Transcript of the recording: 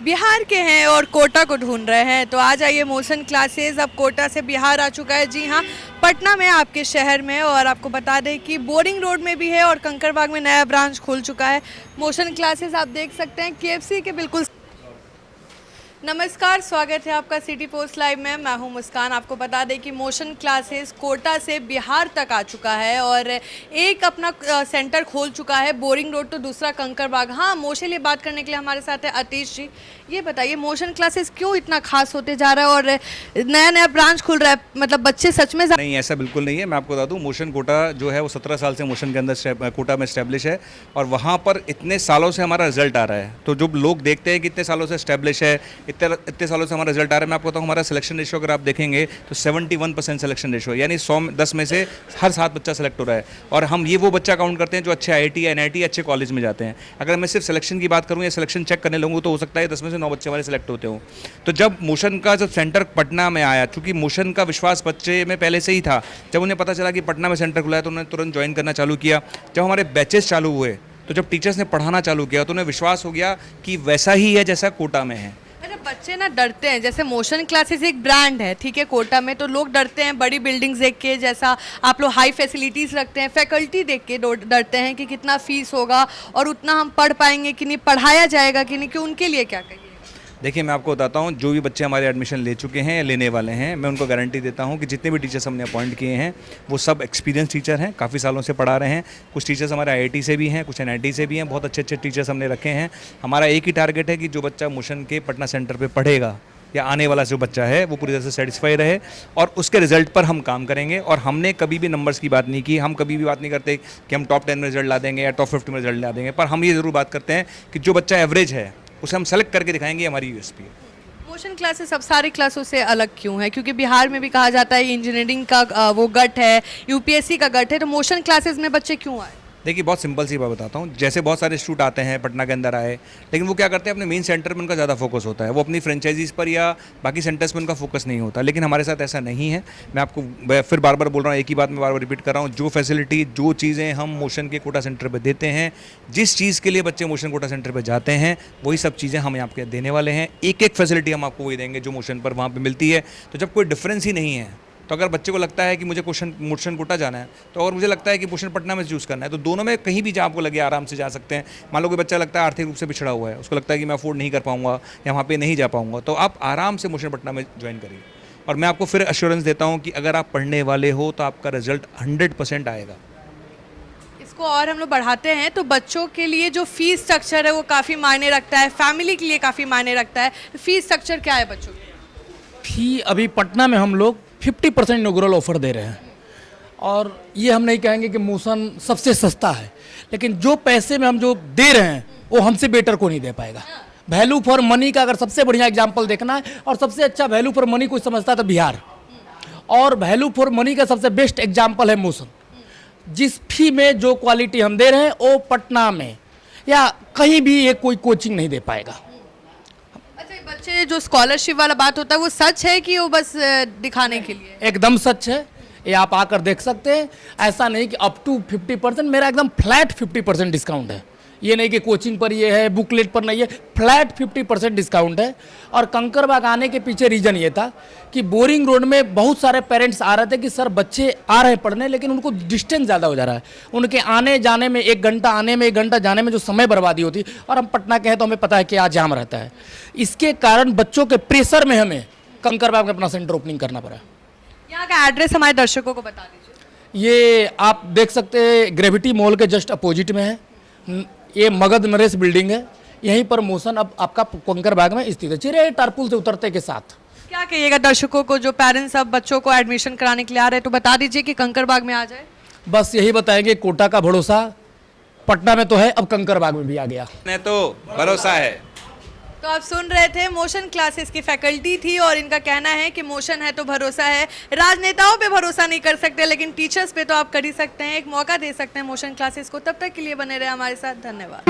बिहार के हैं और कोटा को ढूंढ रहे हैं, तो आ जाइए मोशन क्लासेस। अब कोटा से बिहार आ चुका है। जी हाँ, पटना में आपके शहर में। और आपको बता दें कि बोरिंग रोड में भी है और कंकड़बाग में नया ब्रांच खुल चुका है मोशन क्लासेस। आप देख सकते हैं केएफसी के बिल्कुल। नमस्कार, स्वागत है आपका सिटी पोस्ट लाइव में। मैं हूं मुस्कान। आपको बता दें कि मोशन क्लासेस कोटा से बिहार तक आ चुका है और एक अपना सेंटर खोल चुका है बोरिंग रोड, तो दूसरा कंकड़बाग। हाँ, मोशन लिए बात करने के लिए हमारे साथ है आतिश जी। ये बताइए मोशन क्लासेस क्यों इतना खास होते जा रहा है और नया नया ब्रांच खुल रहा है, मतलब बच्चे सच में नहीं, ऐसा बिल्कुल नहीं है। मैं आपको बता दूं, मोशन कोटा जो है वो 17 साल से मोशन के अंदर कोटा में स्टैब्लिश है और वहाँ पर इतने सालों से हमारा रिजल्ट आ रहा है। तो जो लोग देखते हैं कि इतने सालों से स्टैब्लिश है, इतने सालों से हमारा रिजल्ट आ रहा है, मैं आपको बताऊँ हमारा सिलेक्शन रेशियो अगर आप देखेंगे तो 71% सिलेक्शन रेशियो, यानी 110 में से हर 7 बच्चा सेलेक्ट हो रहा है। और हम ये वो बच्चा काउंट करते हैं जो अच्छे IIT या NIT अच्छे कॉलेज में जाते हैं। अगर मैं सिर्फ सिलेक्शन की बात करूँ या सिलेक्शन चेक करने लगूँ तो हो सकता है 10 में से 9 बच्चे हमारे सेलेक्ट होते हों। तो जब मोशन का जब सेंटर पटना में आया, चूँकि मोशन का विश्वास बच्चे में पहले से ही था, जब उन्हें पता चला कि पटना में सेंटर खुला है तो उन्होंने तुरंत ज्वाइन करना चालू किया। जब हमारे बैचेस चालू हुए तो जब टीचर्स ने पढ़ाना चालू किया तो उन्हें विश्वास हो गया कि वैसा ही है जैसा कोटा में है। अरे बच्चे ना डरते हैं, जैसे मोशन क्लासेस एक ब्रांड है, ठीक है, कोटा में, तो लोग डरते हैं बड़ी बिल्डिंग्स देख के, जैसा आप लोग हाई फैसिलिटीज़ रखते हैं, फैकल्टी देख के डरते हैं कि कितना फीस होगा और उतना हम पढ़ पाएंगे कि नहीं, पढ़ाया जाएगा कि नहीं, कि उनके लिए क्या कहिए। देखिए, मैं आपको बताता हूँ, जो भी बच्चे हमारे एडमिशन ले चुके हैं या लेने वाले हैं, मैं उनको गारंटी देता हूँ कि जितने भी टीचर्स हमने अपॉइंट किए हैं वो सब एक्सपीरियंस टीचर हैं, काफ़ी सालों से पढ़ा रहे हैं। कुछ टीचर्स हमारे IIT से भी हैं, कुछ NIT से भी हैं, बहुत अच्छे अच्छे टीचर्स हमने रखे हैं। हमारा एक ही टारगेट है कि जो बच्चा मोशन के पटना सेंटर पर पढ़ेगा या आने वाला जो बच्चा है वो पूरी तरह से सेटिस्फाई रहे और उसके रिजल्ट पर हम काम करेंगे। और हमने कभी भी नंबर्स की बात नहीं की, हम कभी भी बात नहीं करते कि हम टॉप 10 में रिजल्ट ला देंगे या टॉप 50 में रिजल्ट ला देंगे, पर हम ये ज़रूर बात करते हैं कि जो बच्चा एवरेज है उसे हम सेलेक्ट करके दिखाएंगे, हमारी USP है। मोशन क्लासेस सब सारी क्लासों से अलग क्यों है? क्योंकि बिहार में भी कहा जाता है इंजीनियरिंग का वो गट है, UPSC का गट है, तो मोशन क्लासेस में बच्चे क्यों आए? देखिए, बहुत सिंपल सी बात बताता हूँ। जैसे बहुत सारे स्टूडेंट आते हैं पटना के अंदर आए, लेकिन वो क्या करते हैं, अपने मेन सेंटर में उनका ज़्यादा फोकस होता है, वो अपनी फ्रेंचाइजीज़ पर या बाकी सेंटर्स में उनका फोकस नहीं होता। लेकिन हमारे साथ ऐसा नहीं है। मैं आपको फिर बार बार बोल रहा हूँ, एक ही बात मैं बार बार रिपीट कर रहा हूँ, जो फैसिलिटी, जो चीज़ें हम मोशन के कोटा सेंटर पर देते हैं, जिस चीज़ के लिए बच्चे मोशन कोटा सेंटर पर जाते हैं, वही सब चीज़ें हम यहाँ पे देने वाले हैं। एक एक फैसिलिटी हम आपको वही देंगे जो मोशन पर वहाँ पर मिलती है। तो जब कोई डिफरेंस ही नहीं है, तो अगर बच्चे को लगता है कि मुझे मोशन कोटा जाना है, तो अगर मुझे लगता है कि मोशन पटना में चूज़ करना है, तो दोनों में कहीं भी जहाँ आपको लगे आराम से जा सकते हैं। मान लो कोई बच्चा लगता है आर्थिक रूप से पिछड़ा हुआ है, उसको लगता है कि मैं अफोर्ड नहीं कर पाऊंगा या वहाँ पे नहीं जा पाऊंगा, तो आप आराम से मोशन पटना में ज्वाइन करिए। और मैं आपको फिर एश्योरेंस देता हूँ कि अगर आप पढ़ने वाले हो तो आपका रिजल्ट 100% आएगा। इसको और हम लोग बढ़ाते हैं तो बच्चों के लिए जो फीस स्ट्रक्चर है वो काफ़ी मायने रखता है, फैमिली के लिए काफ़ी मायने रखता है। फीस स्ट्रक्चर क्या है बच्चों के? फी अभी पटना में हम लोग 50% इनॉग्रल ऑफर दे रहे हैं। और ये हम नहीं कहेंगे कि मोशन सबसे सस्ता है, लेकिन जो पैसे में हम जो दे रहे हैं वो हमसे बेटर को नहीं दे पाएगा। वैल्यू फॉर मनी का अगर सबसे बढ़िया एग्जाम्पल देखना है और सबसे अच्छा वैल्यू फॉर मनी कोई समझता है तो बिहार, और वैल्यू फॉर मनी का सबसे बेस्ट एग्जाम्पल है मोशन। जिस फी में जो क्वालिटी हम दे रहे हैं वो पटना में या कहीं भी ये कोई कोचिंग नहीं दे पाएगा। बच्चे जो स्कॉलरशिप वाला बात होता है वो सच है कि वो बस दिखाने के लिए? एकदम सच है, ये आप आकर देख सकते हैं। ऐसा नहीं कि अप टू 50%, मेरा एकदम फ्लैट 50% डिस्काउंट है। ये नहीं कि कोचिंग पर ये है, बुकलेट पर नहीं है, फ्लैट 50% डिस्काउंट है। और कंकड़बाग आने के पीछे रीज़न ये था कि बोरिंग रोड में बहुत सारे पेरेंट्स आ रहे थे कि सर बच्चे आ रहे हैं पढ़ने, लेकिन उनको डिस्टेंस ज़्यादा हो जा रहा है, उनके आने जाने में 1 घंटा, आने में 1 घंटा, जाने में जो समय बर्बादी होती, और हम पटना के हैं तो हमें पता है कि आज जाम रहता है। इसके कारण बच्चों के प्रेशर में हमें कंकड़बाग में अपना सेंटर ओपनिंग करना पड़ा। यहाँ का एड्रेस हमारे दर्शकों को बता दीजिए। ये आप देख सकते हैं, ग्रेविटी मॉल के जस्ट अपोजिट में है। ये मगध नरेश बिल्डिंग है, यहीं पर मोशन अब आपका कंकड़बाग में स्थित है, चिरे टारपुल से उतरते के साथ। क्या कहिएगा दर्शकों को, जो पेरेंट्स अब बच्चों को एडमिशन कराने के लिए आ रहे हैं, तो बता दीजिए कि कंकड़बाग में आ जाए। बस यही बताएंगे, कोटा का भरोसा पटना में तो है, अब कंकड़बाग में भी आ गया। तो भरोसा है। तो आप सुन रहे थे, मोशन क्लासेस की फैकल्टी थी और इनका कहना है कि मोशन है तो भरोसा है। राजनेताओं पे भरोसा नहीं कर सकते, लेकिन टीचर्स पे तो आप कर ही सकते हैं, एक मौका दे सकते हैं मोशन क्लासेस को। तब तक के लिए बने रहे हमारे साथ, धन्यवाद।